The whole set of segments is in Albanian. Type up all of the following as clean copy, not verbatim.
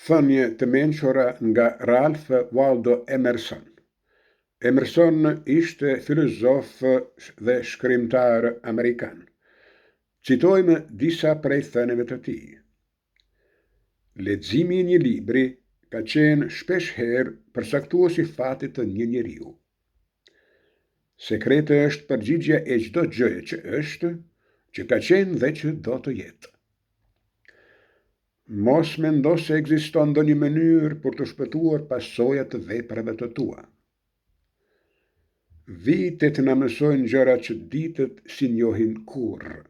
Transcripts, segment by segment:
Thënie të mençura nga Ralph Waldo Emerson. Emerson ishte filozof dhe shkrimtar amerikan. Citojmë disa prej thënieve të tij. Leximi I një libri ka qenë shpesh herë përcaktuesi fatit të një njeriu. Sekreti është përgjigja e çdo gjëje që është, që ka qenë dhe që do të jetë. Mos mendo se ekziston ndonjë mënyrë për të shpëtuar pasojat të veprave të tua. Vitet na mësojnë gjëra që ditët si njohin kurrë.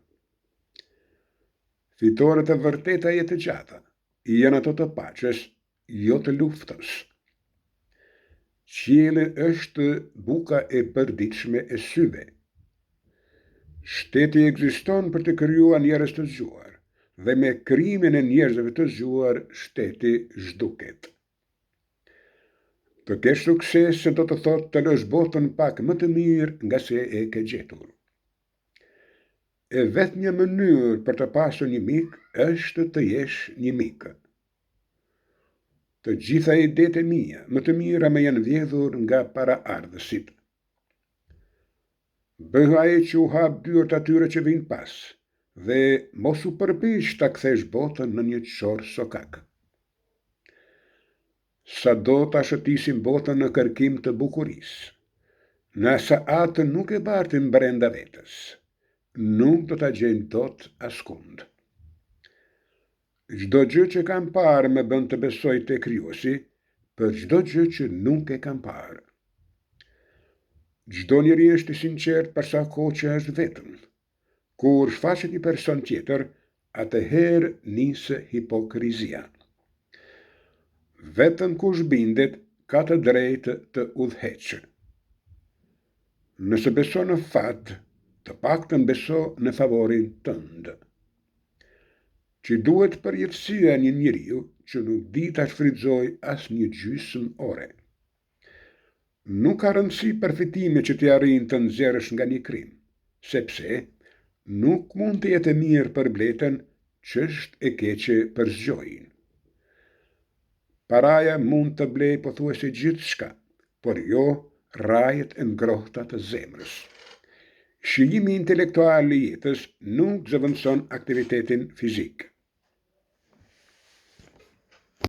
Fitoret e vërteta jetë të gjata, janë ato të paqes, jo të luftës. Qielli është buka e përditshme e syve. Shteti ekziston për të krijuar njerëz të zgjuar, dhe me krijimin e njerëzve të zgjuar, shteti zhduket. Të kesh sukses do të thotë të lësh botën pak më të mirë nga se e ke gjetur. E vetmja mënyrë për të pasur një mik është të jesh një mik. Të gjitha idetë e mia, më të mira më janë vjedhur nga paraardhësit. Bëhu ai që u hap dyert atyre që vijnë pas, dhe mos u përpiq ta kthesh botën në një çor sokak. Sado ta shëtisim botën në kërkim të bukurisë, nëse atë nuk e bartim brenda vetes, nuk do ta gjejmë dot askund. Çdo gjë që kam parë më bën të besoj te Krijuesi për çdo gjë që nuk e kam parë. Çdo njeri është I sinqert për sa kohë që është vetëm. Kur shfaqet një person tjetër, atëherë nis hipokrizia. Vetëm kush bindet ka të drejtë të udhëheqë. Nëse beson në fat, të paktën beso në favorin tënd. Që duhet përjetësia një njeriu që nuk di ta shfrytëzoj as një gjysmë ore. Nuk ka rëndësi përfitime që t'i arrin të nxjerrësh nga një krim, sepse nuk mund të jetë mirë për bletën, ç'është e keqe për zgjojin. Paraja mund të blej pothuajse gjithçka, por jo rajet e ngrohta të zemrës. Shijimi intelektual I jetës nuk zëvendëson aktivitetin fizik.